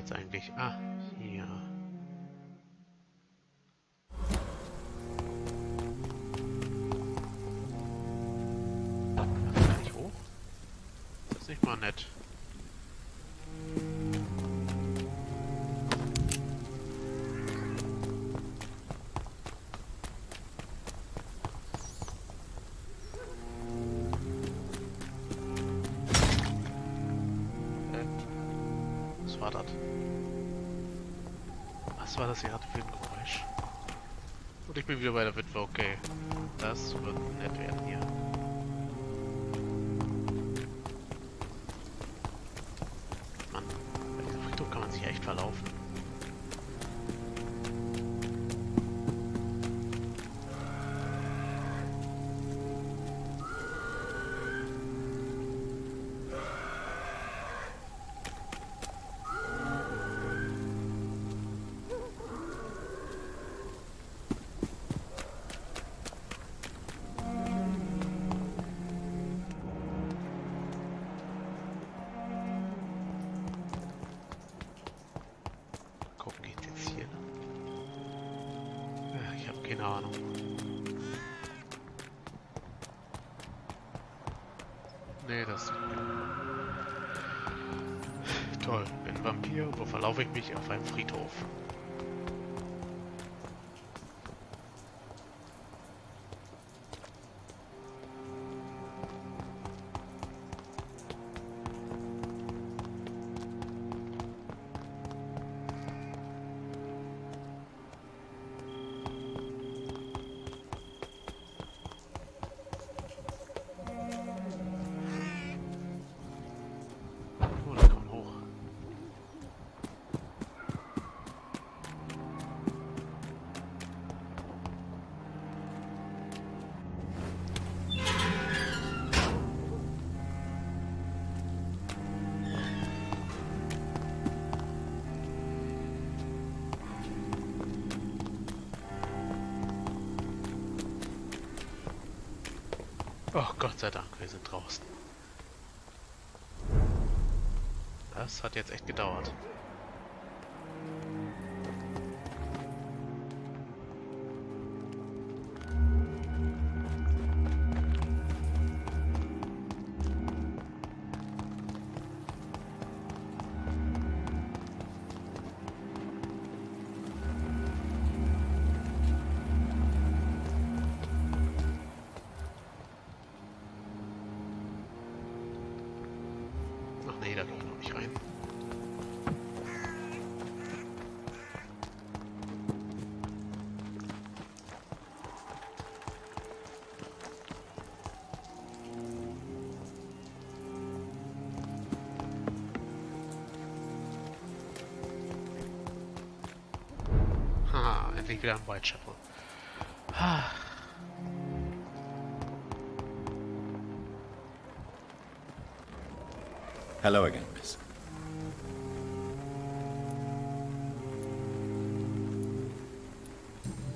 jetzt eigentlich? Ah, hier. Ach, kann ich hoch? Das ist nicht mal nett. Was war das? Was war das hier für ein Geräusch? Und ich bin wieder bei der Witwe, okay. Das wird nett werden hier. Mann, bei diesem Friedhof kann man sich echt verlaufen. Keine Ahnung. Nee, das ist toll. Bin Vampir und wo verlaufe ich mich? Auf einem Friedhof. Oh, Gott sei Dank, wir sind draußen. Das hat jetzt echt gedauert. Nee, da gehe ich noch nicht rein. Haha, endlich wieder ein Whitechapel. Hello again, miss.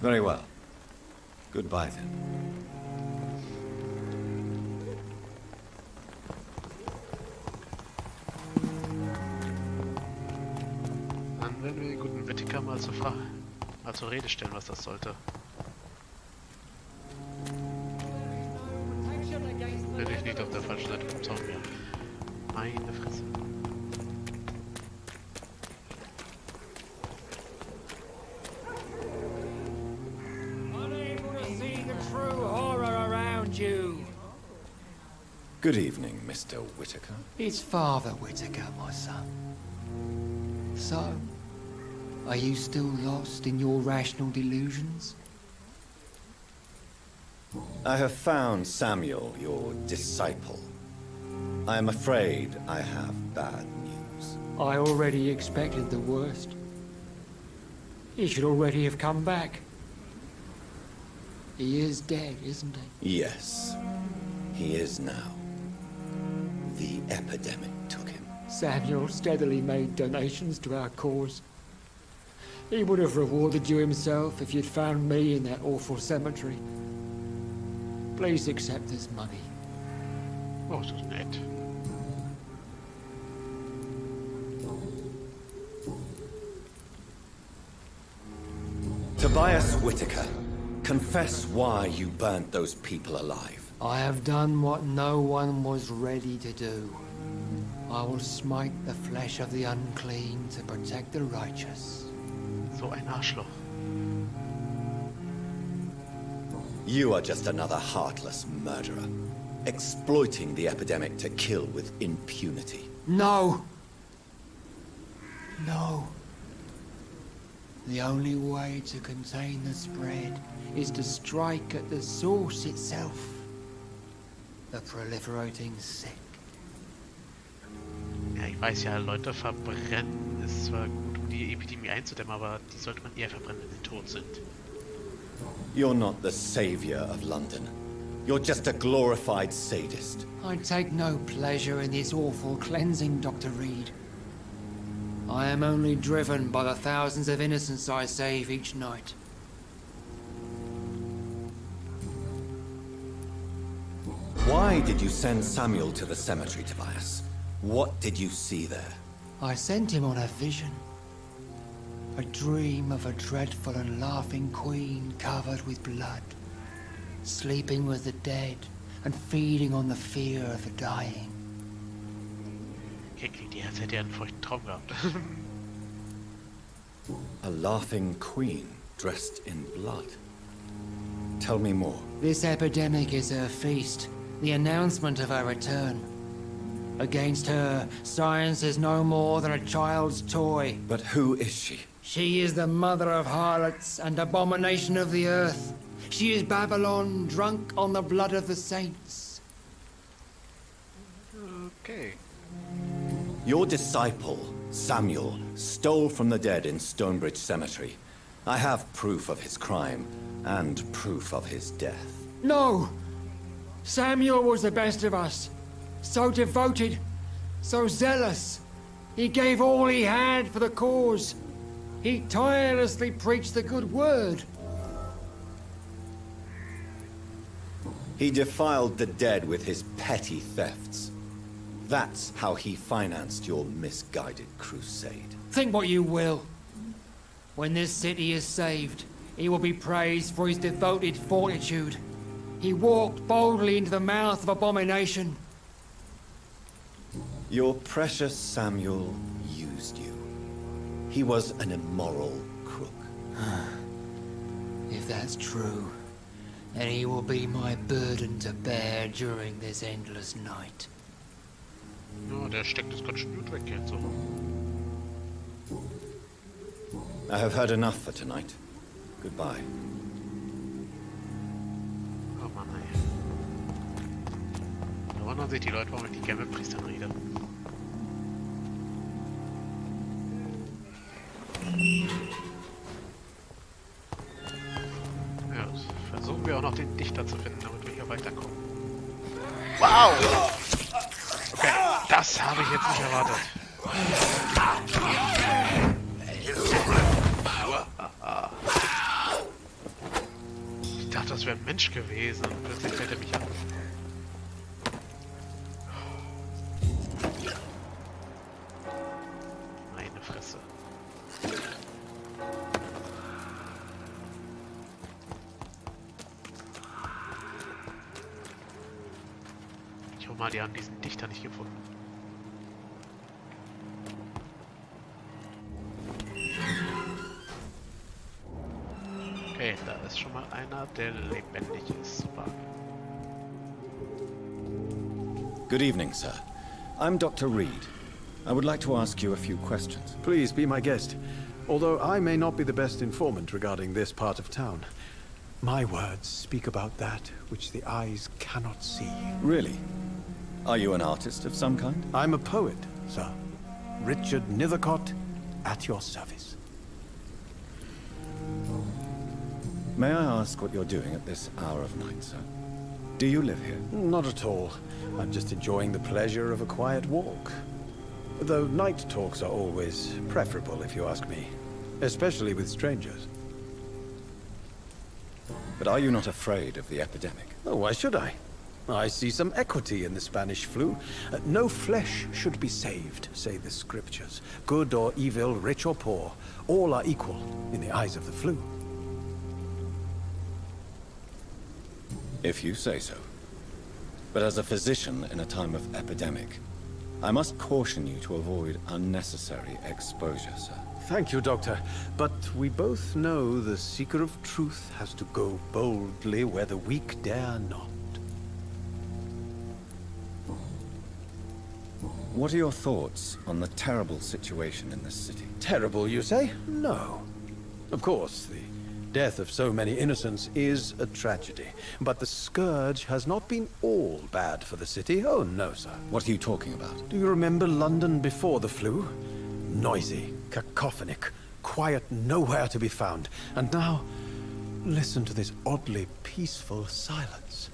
Very well. Goodbye, then. Dann werden wir den guten Wittiger mal zur Rede stellen, was das sollte. Bin ich nicht auf der falschen Seite vom Zaun mehr. Meine Fresse. Unable to see the true horror around you. Good evening, Mr. Whitaker. It's Father Whitaker, my son. So, are you still lost in your rational delusions? I have found Samuel, your disciple. I am afraid I have bad news. I already expected the worst. He should already have come back. He is dead, isn't he? Yes, he is now. The epidemic took him. Samuel steadily made donations to our cause. He would have rewarded you himself if you'd found me in that awful cemetery. Please accept this money. Oh, ist das nett. Tobias Whitaker, confess why you burnt those people alive. I have done what no one was ready to do. I will smite the flesh of the unclean to protect the righteous. So ein Arschloch. You are just another heartless murderer, exploiting the epidemic to kill with impunity. No! No. The only way to contain the spread is to strike at the source itself. The proliferating sick. Ja, ich weiß ja, Leute verbrennen ist zwar gut, um die Epidemie einzudämmen, aber die sollte man eher verbrennen, wenn sie tot sind. You're not the savior of London. You're just a glorified sadist. I take no pleasure in this awful cleansing, Dr. Reed. I am only driven by the thousands of innocents I save each night. Why did you send Samuel to the cemetery, Tobias? What did you see there? I sent him on a vision. A dream of a dreadful and laughing queen covered with blood, sleeping with the dead and feeding on the fear of the dying. Okay, klingt die, als hätte er einen feuchten Traum gehabt. A laughing queen dressed in blood. Tell me more. This epidemic is her feast, the announcement of her return. Against her, science is no more than a child's toy. But who is she? She is the mother of harlots and abomination of the earth. She is Babylon, drunk on the blood of the saints. Okay. Your disciple, Samuel, stole from the dead in Stonebridge Cemetery. I have proof of his crime and proof of his death. No! Samuel was the best of us. So devoted, so zealous. He gave all he had for the cause. He tirelessly preached the good word. He defiled the dead with his petty thefts. That's how he financed your misguided crusade. Think what you will. When this city is saved, he will be praised for his devoted fortitude. He walked boldly into the mouth of abomination. Your precious Samuel used you. He was an immoral crook. If that's true, then he will be my burden to bear during this endless night. Ja, der steckt das ganz schön gut weg jetzt, oder? I have heard enough for tonight. Goodbye. Oh Mann, ey. Da wundern sich die Leute, warum ich die gerne mit Priestern rede. Ja, versuchen wir auch noch den Dichter zu finden, damit wir hier weiterkommen. Wow! Okay, das habe ich jetzt nicht erwartet. Ich dachte, das wäre ein Mensch gewesen und plötzlich fällt er mich an. Meine Fresse. Ich hoffe mal, die haben diesen Dichter nicht gefunden. Okay, da ist schon mal einer, der lebendig ist. Super. Good evening, sir. I'm Dr. Reed. I would like to ask you a few questions. Please be my guest. Although I may not be the best informant regarding this part of town, my words speak about that which the eyes cannot see. Really? Are you an artist of some kind? I'm a poet, sir. Richard Nethercott, at your service. May I ask what you're doing at this hour of night, sir? Do you live here? Not at all. I'm just enjoying the pleasure of a quiet walk. Though night talks are always preferable, if you ask me. Especially with strangers. But are you not afraid of the epidemic? Oh, why should I? I see some equity in the Spanish flu. No flesh should be saved, say the scriptures. Good or evil, rich or poor, all are equal in the eyes of the flu. If you say so. But as a physician in a time of epidemic, I must caution you to avoid unnecessary exposure, sir. Thank you, Doctor. But we both know the seeker of truth has to go boldly where the weak dare not. What are your thoughts on the terrible situation in this city? Terrible, you say? No. Of course, the death of so many innocents is a tragedy. But the scourge has not been all bad for the city. Oh, no, sir. What are you talking about? Do you remember London before the flu? Noisy, cacophonic, quiet nowhere to be found. And now, listen to this oddly peaceful silence.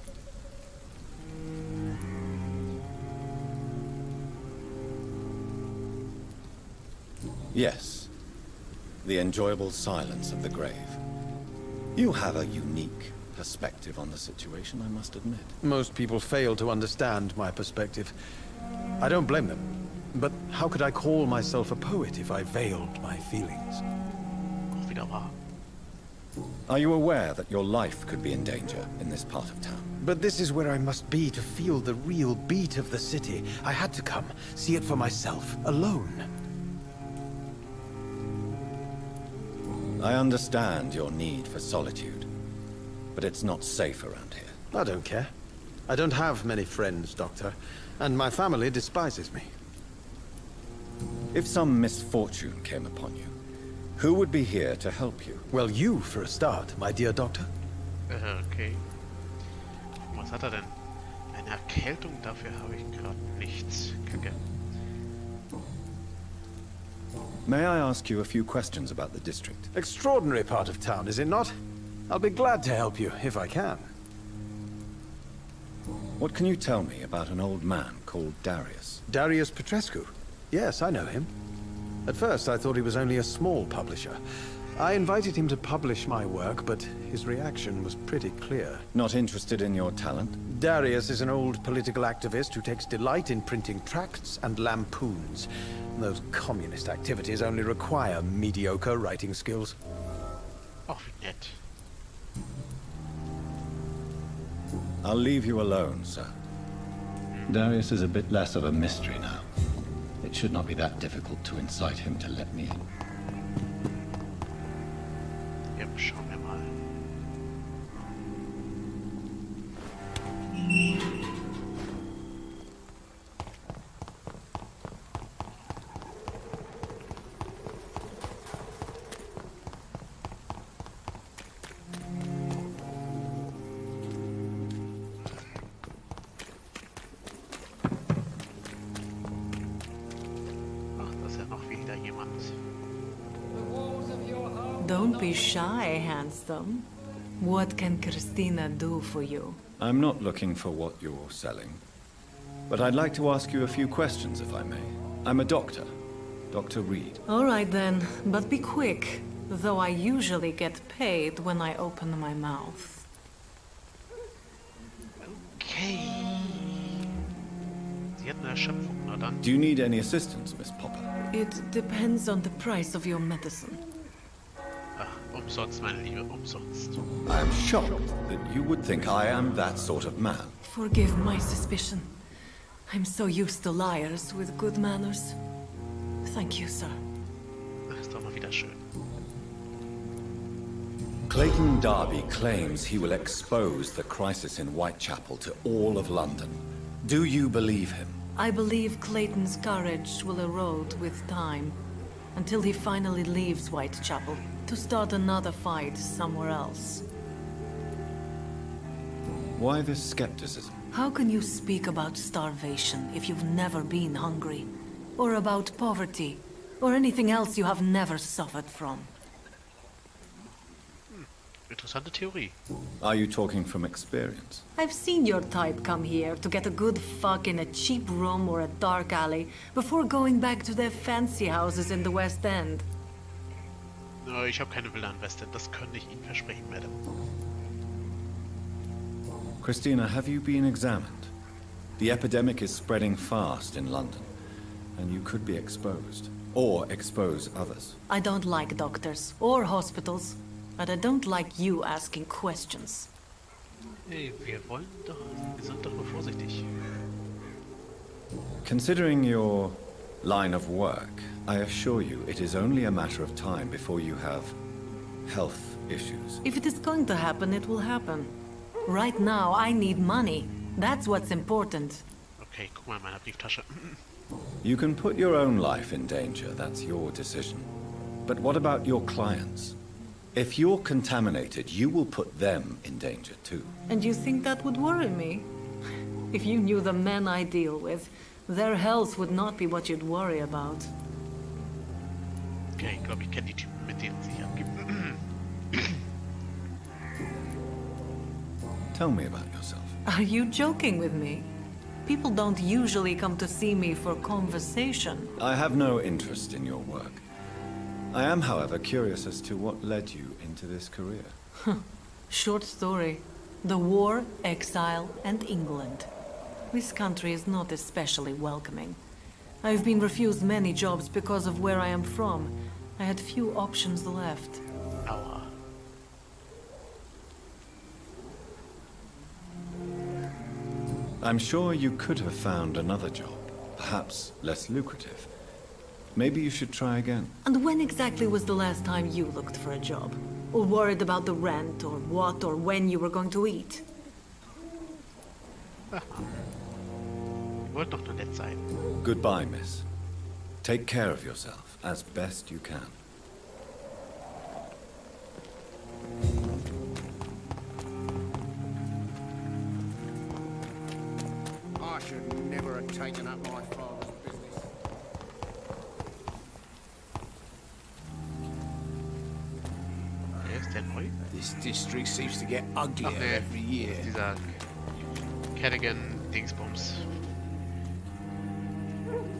Yes. The enjoyable silence of the grave. You have a unique perspective on the situation, I must admit. Most people fail to understand my perspective. I don't blame them. But how could I call myself a poet if I veiled my feelings? Auch wieder wahr. Are you aware that your life could be in danger in this part of town? But this is where I must be to feel the real beat of the city. I had to come, see it for myself, alone. I understand your need for solitude, but it's not safe around here. I don't care. I don't have many friends, Doctor, and my family despises me. If some misfortune came upon you, who would be here to help you? Well, you for a start, my dear Doctor. Okay. Was hat er denn? Eine Erkältung, dafür habe ich gerade nichts. Kacke. May I ask you a few questions about the district? Extraordinary part of town, is it not? I'll be glad to help you, if I can. What can you tell me about an old man called Darius? Darius Petrescu. Yes, I know him. At first, I thought he was only a small publisher. I invited him to publish my work, but his reaction was pretty clear. Not interested in your talent? Darius is an old political activist who takes delight in printing tracts and lampoons. Those communist activities only require mediocre writing skills. Auch wie nett. I'll leave you alone, sir. Darius is a bit less of a mystery now. It should not be that difficult to incite him to let me in. Ja, schauen wir mal. Don't be shy, handsome. What can Christina do for you? I'm not looking for what you're selling. But I'd like to ask you a few questions, if I may. I'm a doctor. Dr. Reed. All right then, but be quick. Though I usually get paid when I open my mouth. Okay. Sie hat eine Erschöpfung, na dann. Do you need any assistance, Miss Popper? It depends on the price of your medicine. Ach, umsonst, meine Liebe, umsonst. I am shocked that you would think I am that sort of man. Forgive my suspicion. I'm so used to liars with good manners. Thank you, sir. Ach, ist doch mal wieder schön. Clayton Darby claims he will expose the crisis in Whitechapel to all of London. Do you believe him? I believe Clayton's courage will erode with time, until he finally leaves Whitechapel to start another fight somewhere else. Why this skepticism? How can you speak about starvation if you've never been hungry? Or about poverty? Or anything else you have never suffered from? Interessante Theorie. Are you talking from experience? I've seen your type come here to get a good fuck in a cheap room or a dark alley before going back to their fancy houses in the West End. No, ich habe keine Villa in West End, das könnte ich Ihnen versprechen, Madam. Christina, have you been examined? The epidemic is spreading fast in London, and you could be exposed, or expose others. I don't like doctors or hospitals, but I don't like you asking questions. Hey, wir sind doch nur vorsichtig. Considering your line of work, I assure you it is only a matter of time before you have health issues. If it is going to happen, it will happen. Right now, I need money. That's what's important. Okay, guck mal in meiner Brieftasche. You can put your own life in danger, that's your decision. But what about your clients? If you're contaminated, you will put them in danger too. And you think that would worry me? If you knew the men I deal with, their health would not be what you'd worry about. Okay, ich glaube, ich kenne die Typen, mit denen sie abgibt. Tell me about yourself. Are you joking with me? People don't usually come to see me for conversation. I have no interest in your work. I am, however, curious as to what led you into this career. Short story. The war, exile, and England. This country is not especially welcoming. I've been refused many jobs because of where I am from. I had few options left. Aua. I'm sure you could have found another job, perhaps less lucrative. Maybe you should try again. And when exactly was the last time you looked for a job? Or worried about the rent, or what, or when you were going to eat? Ihr wollt doch nur nett sein. Goodbye, miss. Take care of yourself as best you can. I should never have taken up my father's business. Wer ist der neu? This district seems to get uglier Ach nee, every year. dieser Kerrigan-Dingsbums.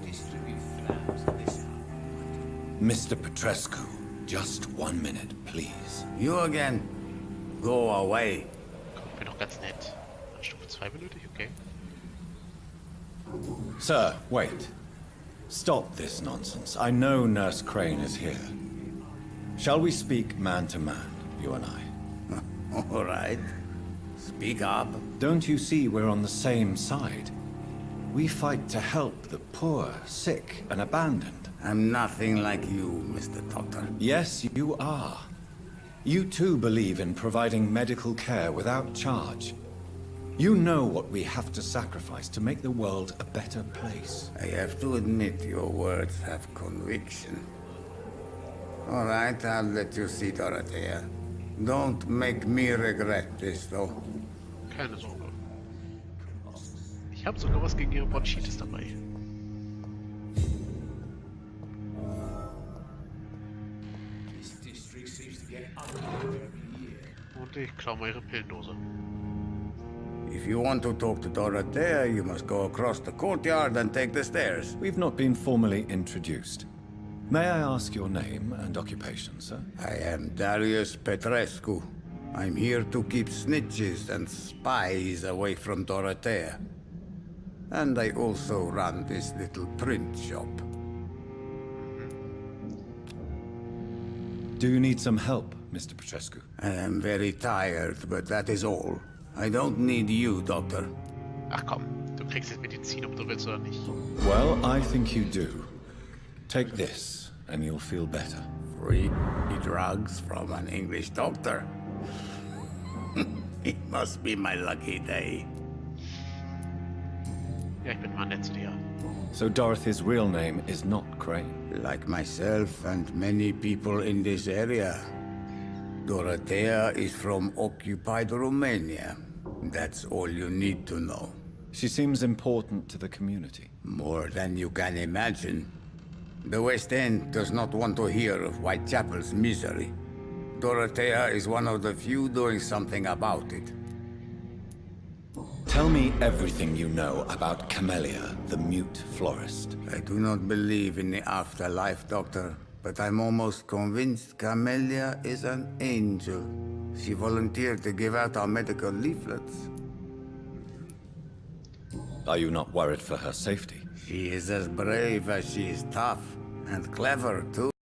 Distribute flowers in this Mr. Petrescu, just 1 minute, please. You again? Go away. Ich bin noch ganz nett. Stufe 2 benötigt, okay. Sir, wait. Stop this nonsense. I know Nurse Crane is here. Shall we speak man to man, you and I? All right. Speak up. Don't you see we're on the same side? We fight to help the poor, sick, and abandoned. I'm nothing like you, Mr. Doctor. Yes, you are. You too believe in providing medical care without charge. You know what we have to sacrifice to make the world a better place. I have to admit your words have conviction. All right, I'll let you see Dorothea. Don't make me regret this, though. Keine Sorge. Ich habe sogar was gegen ihre Bronchitis dabei. This district seems to get uglier every year. Und ich klaue mal ihre Pillendose. If you want to talk to Dorothea, you must go across the courtyard and take the stairs. We've not been formally introduced. May I ask your name and occupation, sir? I am Darius Petrescu. I'm here to keep snitches and spies away from Dorothea. And I also run this little print shop. Do you need some help, Mr. Petrescu? I am very tired, but that is all. I don't need you, Doctor. Ach komm, du kriegst jetzt Medizin, ob du willst oder nicht. Well, I think you do. Take this, and you'll feel better. Free drugs from an English doctor. It must be my lucky day. Ja, ich bin mal nett zu dir. So Dorothy's real name is not Crane. Like myself and many people in this area. Dorothea is from occupied Romania. That's all you need to know. She seems important to the community. More than you can imagine. The West End does not want to hear of Whitechapel's misery. Dorothea is one of the few doing something about it. Tell me everything you know about Camellia, the mute florist. I do not believe in the afterlife, Doctor, but I'm almost convinced Camellia is an angel. She volunteered to give out our medical leaflets. Are you not worried for her safety? She is as brave as she is tough, and clever, too.